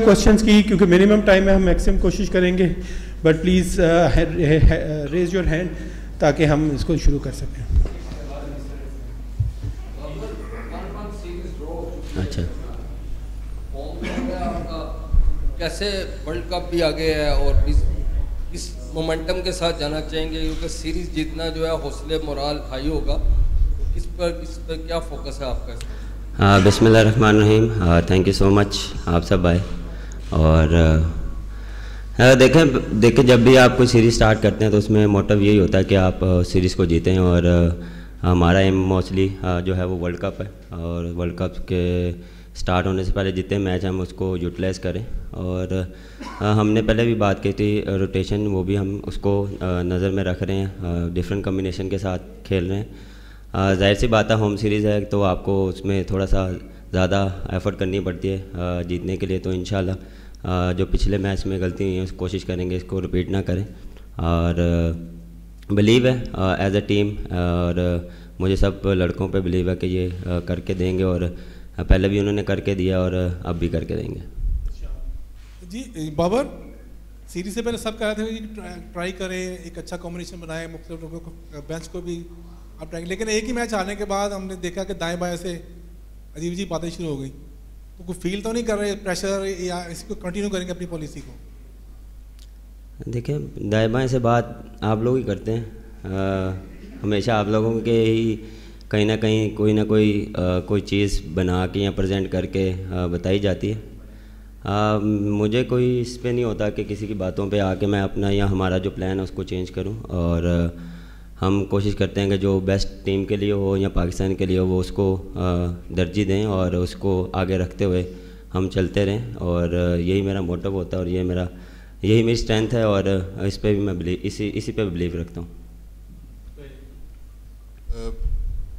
Questions की, क्योंकि minimum time में हम मैक्सिमम कोशिश करेंगे, but please raise your hand ताकि हम इसको शुरू कर सकें। अच्छा, कैसे वर्ल्ड कप भी आगे है और इस मोमेंटम के साथ जाना चाहेंगे, क्योंकि सीरीज जीतना जो है हौसले मोराल हाई होगा, तो इस पर क्या फोकस है आपका? बिस्मिल्लाहिर्रहमानिर्रहीम, थैंक यू सो मच आप सब आए। और देखें जब भी आप कोई सीरीज़ स्टार्ट करते हैं तो उसमें मोटिव यही होता है कि आप सीरीज़ को जीतें, और हमारा एम मोस्टली जो है वो वर्ल्ड कप है, और वर्ल्ड कप के स्टार्ट होने से पहले जितने मैच हम उसको यूटिलाइज़ करें। और हमने पहले भी बात की थी रोटेशन, वो भी हम उसको नज़र में रख रहे हैं, डिफरेंट कम्बिनेशन के साथ खेल रहे हैं। जाहिर सी बात है होम सीरीज़ है तो आपको उसमें थोड़ा सा ज़्यादा एफर्ट करनी पड़ती है जीतने के लिए, तो इंशाल्लाह जो पिछले मैच में गलती हुई है उस कोशिश करेंगे इसको रिपीट ना करें। और बिलीव है एज अ टीम, और मुझे सब लड़कों पे बिलीव है कि ये करके देंगे, और पहले भी उन्होंने करके दिया और अब भी करके देंगे। जी बाबर, सीरीज से पहले सब कह रहे थे कि ट्राई करें, एक अच्छा कॉम्बिनेशन बनाए, मुख्तलिफ लोगों को बेंच को भी आप ट्राई, लेकिन एक ही मैच हारने के बाद हमने देखा कि दाएं बाएं से अजीब अजीब बातें शुरू हो गई। तो कोई फील तो नहीं कर रहे प्रेशर, या इसको कंटिन्यू करेंगे अपनी पॉलिसी को? देखिए, दाएं बाएं से बात आप लोग ही करते हैं, हमेशा आप लोगों के ही कहीं ना कहीं कोई ना कोई चीज़ बना के या प्रेजेंट करके बताई जाती है। मुझे कोई इस पे नहीं होता कि किसी की बातों पे आके मैं अपना या हमारा जो प्लान है उसको चेंज करूं, और हम कोशिश करते हैं कि जो बेस्ट टीम के लिए हो या पाकिस्तान के लिए हो वो उसको तरजीह दें और उसको आगे रखते हुए हम चलते रहें, और यही मेरा मोटिव होता है, और यही मेरी स्ट्रेंथ है, और इस पे भी मैं इसी पे बिलीव रखता हूँ।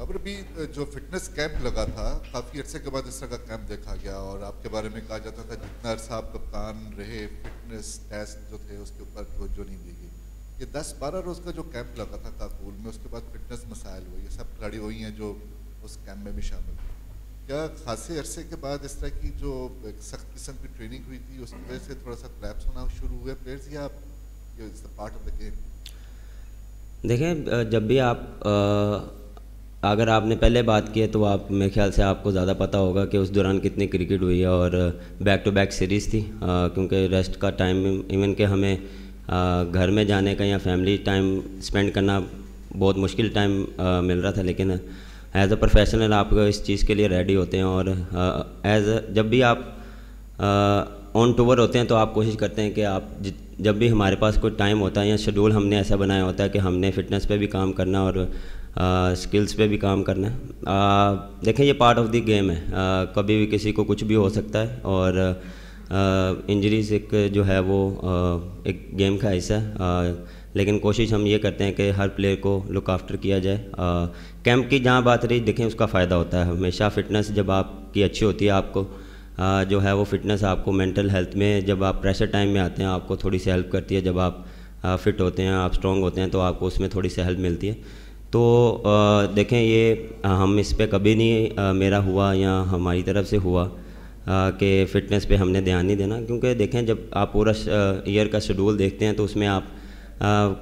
अब भी जो फिटनेस कैंप लगा था, काफ़ी अर्से के बाद इस तरह का कैंप देखा गया, और आपके बारे में कहा जाता था जितना अर्सा आप कप्तान रहे फिटनेस टेस्ट जो थे उसके ऊपर तवज्जो नहीं दी गई। ये 10-12 रोज़ का जो कैंप लगा था काकुल में, उसके बाद फिटनेस मसाइल हुए, ये सब खिलाड़ी वही हैं जो उस कैंप में भी शामिल हुए। क्या खासे अरसे के बाद इस तरह की जो एक सख्त किस्म की ट्रेनिंग हुई थी उसकी वजह से थोड़ा सा क्लैप्स होना शुरू हुए प्लेयर्स, या it's the part of the game? देखें, जब भी आप अगर आपने पहले बात की है तो आप मेरे ख्याल से आपको ज़्यादा पता होगा कि उस दौरान कितनी क्रिकेट हुई है, और बैक टू बैक सीरीज़ थी, क्योंकि रेस्ट का टाइम इवन के हमें घर में जाने का या फैमिली टाइम स्पेंड करना बहुत मुश्किल टाइम मिल रहा था। लेकिन एज अ प्रोफेशनल आप इस चीज़ के लिए रेडी होते हैं, और जब भी आप ऑन टूर होते हैं तो आप कोशिश करते हैं कि आप जब भी हमारे पास कोई टाइम होता है या शेड्यूल हमने ऐसा बनाया होता है कि हमने फ़िटनेस पे भी काम करना और स्किल्स पे भी काम करना है। देखें, ये पार्ट ऑफ द गेम है, कभी भी किसी को कुछ भी हो सकता है, और इंजरीज एक जो है वो एक गेम का हिस्सा है, लेकिन कोशिश हम ये करते हैं कि हर प्लेयर को लुक आफ्टर किया जाए। कैंप की जहाँ बात रही, देखें उसका फ़ायदा होता है हमेशा, फ़िटनेस जब आपकी अच्छी होती है आपको जो है वो फ़िटनेस आपको मेंटल हेल्थ में जब आप प्रेशर टाइम में आते हैं आपको थोड़ी सी हेल्प करती है। जब आप फ़िट होते हैं, आप स्ट्रॉन्ग होते हैं, तो आपको उसमें थोड़ी सी हेल्प मिलती है। तो देखें, ये हम इस पे कभी नहीं मेरा हुआ या हमारी तरफ से हुआ कि फ़िटनेस पे हमने ध्यान नहीं देना, क्योंकि देखें जब आप पूरा ईयर का शेड्यूल देखते हैं तो उसमें आप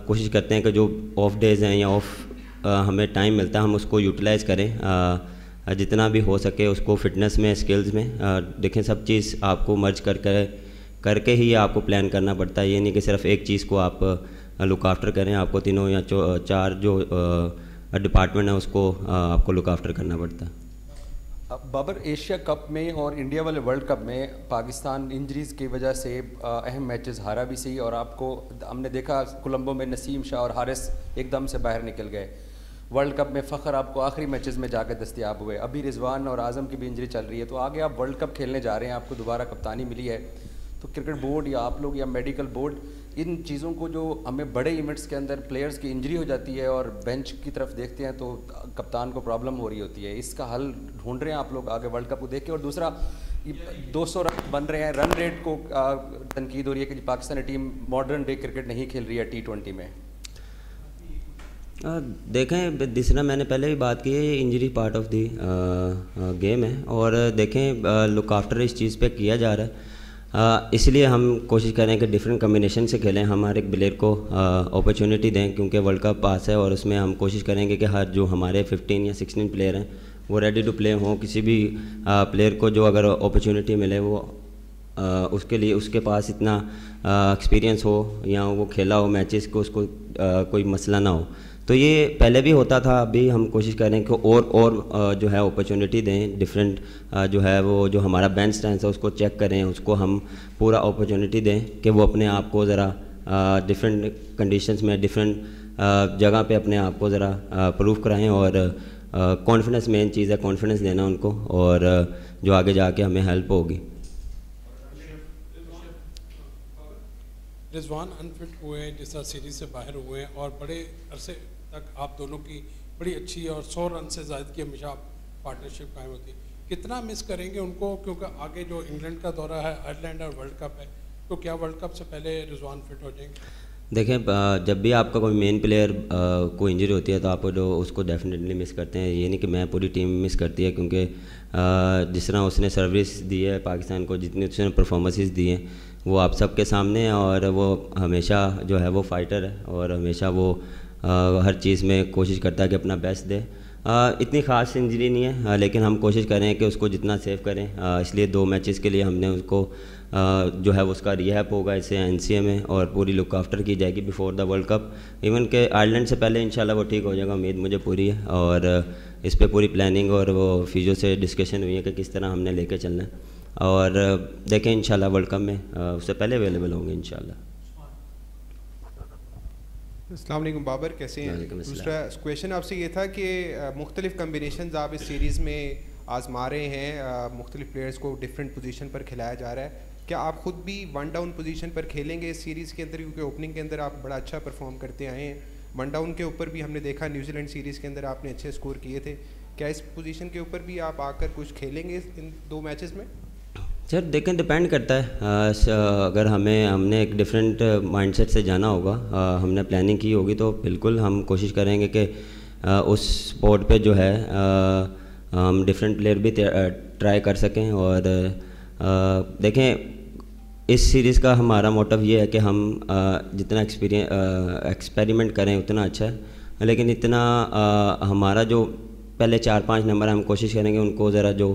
कोशिश करते हैं कि जो ऑफ डेज़ हैं या ऑफ हमें टाइम मिलता है हम उसको यूटिलाइज़ करें, जितना भी हो सके उसको फ़िटनेस में, स्किल्स में। देखें, सब चीज़ आपको मर्ज करके ही आपको प्लान करना पड़ता है, ये नहीं कि सिर्फ एक चीज़ को आप लुक आफ्टर करें, आपको तीनों या चार जो डिपार्टमेंट है उसको आपको लुक आफ्टर करना पड़ता है। बाबर, एशिया कप में और इंडिया वाले वर्ल्ड कप में पाकिस्तान इंजरीज़ की वजह से अहम मैचेस हारा भी सही, और आपको हमने देखा कोलंबो में नसीम शाह और हारिस एकदम से बाहर निकल गए। वर्ल्ड कप में फ़ख्र आपको आखिरी मैचेस में जाकर दस्तयाब हुए, अभी रिजवान और आज़म की भी इंजरी चल रही है, तो आगे आप वर्ल्ड कप खेलने जा रहे हैं, आपको दोबारा कप्तानी मिली है, तो क्रिकेट बोर्ड या आप लोग या मेडिकल बोर्ड इन चीज़ों को, जो हमें बड़े इवेंट्स के अंदर प्लेयर्स की इंजरी हो जाती है और बेंच की तरफ देखते हैं तो कप्तान को प्रॉब्लम हो रही होती है, इसका हल ढूंढ रहे हैं आप लोग आगे वर्ल्ड कप को देख के? और दूसरा, 200 रन बन रहे हैं, रन रेट को तनकीद हो रही है कि Pakistani team modern day cricket नहीं खेल रही है T20 में। देखें, जिस तरह मैंने पहले भी बात की है, injury part of the game है, और देखें लुक आफ्टर इस चीज़ पे किया जा रहा है। इसलिए हम कोशिश करें कि डिफरेंट कम्बिनेशन से खेलें, हम हर एक प्लेयर को अपॉर्चुनिटी दें, क्योंकि वर्ल्ड कप पास है और उसमें हम कोशिश करेंगे कि हर जो हमारे 15 या 16 प्लेयर हैं वो रेडी टू प्ले हों। किसी भी प्लेयर को जो अगर अपॉर्चुनिटी मिले वो उसके लिए उसके पास इतना एक्सपीरियंस हो या वो खेला हो मैचेस को, उसको कोई मसला ना हो। तो ये पहले भी होता था, अभी हम कोशिश करें कि और जो है अपॉर्चुनिटी दें, डिफरेंट जो है वो जो हमारा बेंच स्ट्रेंथ है उसको चेक करें, उसको हम पूरा अपॉर्चुनिटी दें कि वो अपने आप को ज़रा डिफरेंट कंडीशंस में डिफरेंट जगह पे अपने आप को ज़रा प्रूव कराएं। और कॉन्फिडेंस मेन चीज़ है, कॉन्फिडेंस देना उनको, और जो आगे जाके हमें हेल्प होगी। रिजवान अनफिट हुए हैं, जिस तरह सीरीज से बाहर हुए हैं, और बड़े अरसे तक आप दोनों की बड़ी अच्छी और 100 रन से ज़्यादा की हमेशा पार्टनरशिप कायम होती है। कितना मिस करेंगे उनको, क्योंकि आगे जो इंग्लैंड का दौरा है, आयरलैंड और वर्ल्ड कप है, तो क्या वर्ल्ड कप से पहले रिजवान फिट हो जाएंगे? देखें, जब भी आपका कोई मेन प्लेयर को इंजरी होती है तो आप उसको डेफिनेटली मिस करते हैं। ये नहीं कि मैं पूरी टीम मिस करती है, क्योंकि जिस तरह उसने सर्विस दी है पाकिस्तान को, जितनी उसने परफॉर्मेंसेस दी हैं वो आप सबके सामने है, और वो हमेशा जो है वो फाइटर है और हमेशा वो हर चीज़ में कोशिश करता है कि अपना बेस्ट दे। इतनी ख़ास इंजरी नहीं है, लेकिन हम कोशिश करें कि उसको जितना सेव करें, इसलिए 2 मैचेस के लिए हमने उसको जो है उसका रिहैब होगा इसे एनसीए में, और पूरी लुक आफ्टर की जाएगी before the world cup. Even के आयरलैंड से पहले इंशाल्लाह वो ठीक हो जाएगा, उम्मीद मुझे पूरी है। और इस पे पूरी प्लानिंग और वो फिजियो से डिस्कशन हुई है कि किस तरह हमने लेके चलना है, और देखें इंशाल्लाह वर्ल्ड कप में उससे पहले अवेलेबल होंगे इंशाल्लाह। अस्सलाम वालेकुम बाबर, कैसे हैं? दूसरा क्वेश्चन आपसे ये था कि मुख्तलिफ कम्बिनेशंस आप इस सीरीज़ में आजमा रहे हैं, मुख्तलिफ प्लेयर्स को डिफरेंट पोजीशन पर खिलाया जा रहा है। क्या आप ख़ुद भी 1 डाउन पोजीशन पर खेलेंगे इस सीरीज़ के अंदर, क्योंकि ओपनिंग के अंदर आप बड़ा अच्छा परफॉर्म करते आए हैं? 1 डाउन के ऊपर भी हमने देखा न्यूजीलैंड सीरीज़ के अंदर आपने अच्छे स्कोर किए थे। क्या इस पोजीशन के ऊपर भी आप आकर कुछ खेलेंगे इन 2 मैचेस में? सर देखें, डिपेंड करता है। अगर हमने एक डिफरेंट माइंडसेट से जाना होगा, हमने प्लानिंग की होगी, तो बिल्कुल हम कोशिश करेंगे कि उस स्पॉट पे जो है हम डिफरेंट प्लेयर भी ट्राई कर सकें। और देखें, इस सीरीज़ का हमारा मोटिव ये है कि हम जितना एक्सपेरिमेंट करें उतना अच्छा है, लेकिन इतना हमारा जो पहले 4-5 नंबर हम कोशिश करेंगे उनको ज़रा जो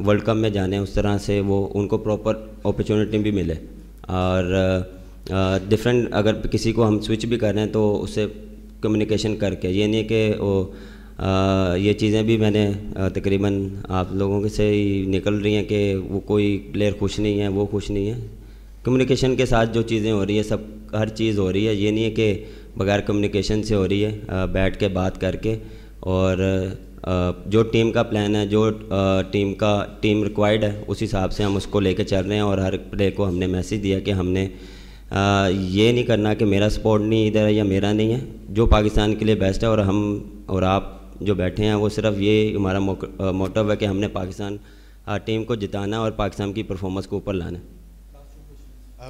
वर्ल्ड कप में जाने उस तरह से वो उनको प्रॉपर अपॉर्चुनिटी भी मिले। और डिफरेंट अगर किसी को हम स्विच भी कर रहे हैं तो उससे कम्युनिकेशन करके, ये नहीं कि वो ये चीज़ें भी मैंने तकरीबन आप लोगों के से ही निकल रही हैं कि वो कोई प्लेयर खुश नहीं है, वो खुश नहीं है। कम्युनिकेशन के साथ जो चीज़ें हो रही है, सब हर चीज़ हो रही है, ये नहीं है कि बगैर कम्युनिकेशन से हो रही है। बैठ के बात करके, और जो टीम का प्लान है, जो टीम रिक्वायर्ड है, उस हिसाब से हम उसको लेके चल रहे हैं। और हर प्लेयर को हमने मैसेज दिया कि हमने ये नहीं करना कि मेरा स्पॉट नहीं इधर है या मेरा नहीं है, जो पाकिस्तान के लिए बेस्ट है। और हम और आप जो बैठे हैं वो सिर्फ ये हमारा मोटिव है कि हमने पाकिस्तान टीम को जिताना और पाकिस्तान की परफॉर्मेंस को ऊपर लाना।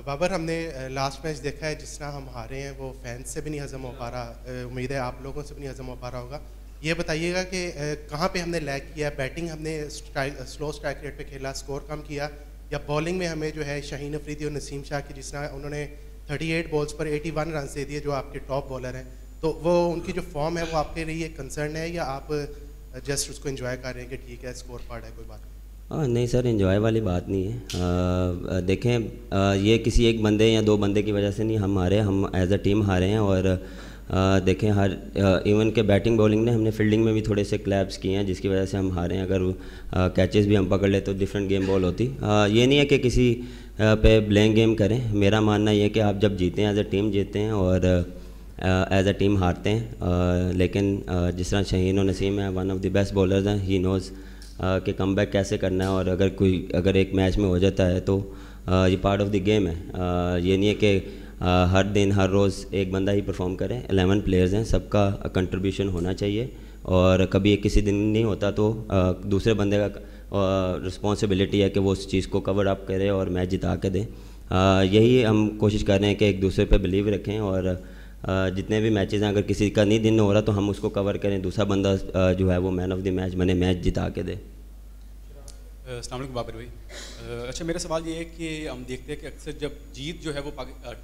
बाबर, हमने लास्ट मैच देखा है, जिस तरह हम हारे हैं वो फैंस से भी नहीं हज़म हो पा रहा, उम्मीद है आप लोगों से भी नहीं हज़म हो पा रहा होगा। ये बताइएगा कि कहाँ पे हमने लैग किया? बैटिंग हमने स्लो स्ट्राइक रेट पे खेला, स्कोर कम किया, या बॉलिंग में हमें जो है शाहीन अफरीदी और नसीम शाह की, जिस तरह उन्होंने 38 बॉल्स पर 81 रन दे दिए, जो आपके टॉप बॉलर हैं, तो वो उनकी जो फॉर्म है वो आपके लिए कंसर्न है, या आप जस्ट उसको एंजॉय कर रहे हैं कि ठीक है स्कोर कार्ड है, कोई बात नहीं? नहीं सर, एंजॉय वाली बात नहीं है। देखें, ये किसी एक बंदे या 2 बंदे की वजह से नहीं हम हारे, हम एज अ टीम हारे हैं। और देखें, हर इवन के बैटिंग बॉलिंग ने हमने फील्डिंग में भी थोड़े से क्लैप्स किए हैं, जिसकी वजह से हम हारे हैं। अगर कैचेस भी हम पकड़ ले तो डिफरेंट गेम बॉल होती। ये नहीं है कि किसी पे ब्लेम गेम करें। मेरा मानना ये है कि आप जब जीते हैं एज अ टीम जीते हैं, और एज अ टीम हारते हैं। लेकिन जिस तरह शाहीन और नसीम है, one of the best bowlers हैं, ही नोज़ कि कमबैक कैसे करना है। और अगर एक मैच में हो जाता है तो ये पार्ट ऑफ द गेम है। ये नहीं है कि हर दिन हर रोज़ एक बंदा ही परफॉर्म करे। 11 प्लेयर्स हैं, सबका कंट्रीब्यूशन होना चाहिए। और कभी किसी दिन नहीं होता तो दूसरे बंदे का रिस्पॉन्सिबिलिटी है कि वो उस चीज़ को कवर अप करे और मैच जिता के दे। यही हम कोशिश कर रहे हैं कि एक दूसरे पे बिलीव रखें, और जितने भी मैचेस हैं, अगर किसी का नहीं दिन हो रहा तो हम उसको कवर करें, दूसरा बंदा जो है वो मैन ऑफ द मैच बने, मैच जिता के दे। अस्सलाम वालेकुम बाबर भाई। अच्छा, मेरा सवाल ये है कि हम देखते हैं कि अक्सर जब जीत जो है वो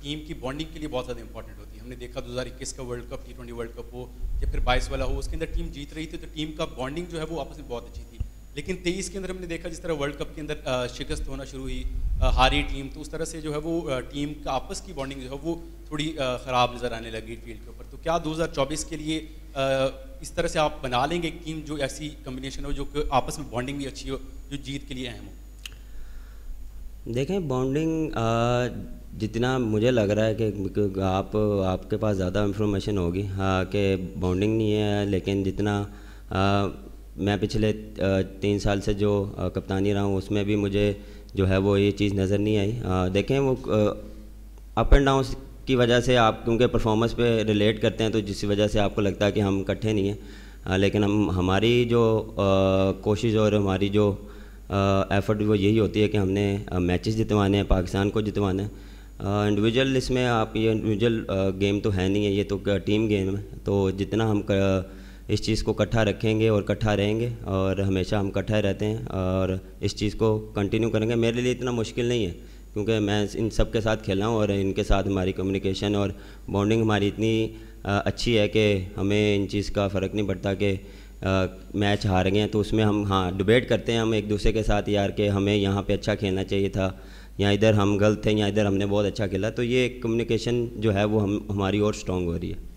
टीम की बॉन्डिंग के लिए बहुत ज़्यादा इंपॉर्टेंट होती है। हमने देखा 2021 का world cup, T20 world cup हो या फिर 22 वाला हो, उसके अंदर टीम जीत रही थी तो टीम का बॉन्डिंग जो है वो आपस में बहुत अच्छी थी। लेकिन 23 के अंदर हमने देखा जिस तरह वर्ल्ड कप के अंदर शिकस्त होना शुरू हुई, हारी टीम, तो उस तरह से जो है वो टीम का आपस की बॉन्डिंग जो है वो थोड़ी ख़राब नज़र आने लगी फील्ड के ऊपर। तो क्या 2024 के लिए इस तरह से आप बना लेंगे एक टीम जो ऐसी कम्बिनेशन हो जो आपस में बॉन्डिंग भी अच्छी हो, जो जीत के लिए अहम हो? देखें, बॉन्डिंग जितना मुझे लग रहा है कि आपके पास ज़्यादा इंफॉर्मेशन होगी कि बॉन्डिंग नहीं है, लेकिन जितना मैं पिछले 3 साल से जो कप्तानी रहा हूँ उसमें भी मुझे जो है वो ये चीज़ नज़र नहीं आई। देखें, वो अप एंड डाउन की वजह से आप क्योंकि परफॉर्मेंस पे रिलेट करते हैं तो जिस वजह से आपको लगता है कि हम इकट्ठे नहीं हैं, लेकिन हमारी जो कोशिश और हमारी जो एफर्ट वो यही होती है कि हमने मैचेस जितवाने हैं, पाकिस्तान को जितवाना है। इंडिविजुअल इसमें आप ये इंडिविजुअल गेम तो है नहीं है, ये तो टीम गेम है। तो जितना हम इस चीज़ को इकट्ठा रखेंगे और इकट्ठा रहेंगे, और हमेशा हम इकट्ठा रहते हैं और इस चीज़ को कंटिन्यू करेंगे। मेरे लिए इतना मुश्किल नहीं है क्योंकि मैं इन सब के साथ खेला हूँ और इनके साथ हमारी कम्युनिकेशन और बॉन्डिंग हमारी इतनी अच्छी है कि हमें इन चीज़ का फ़र्क नहीं पड़ता कि मैच हार गए हैं तो उसमें हम डिबेट करते हैं हम एक दूसरे के साथ, यार कि हमें यहाँ पे अच्छा खेलना चाहिए था, या इधर हम गलत थे, या इधर हमने बहुत अच्छा खेला। तो ये कम्युनिकेशन जो है वो हमारी और स्ट्रॉन्ग हो रही है।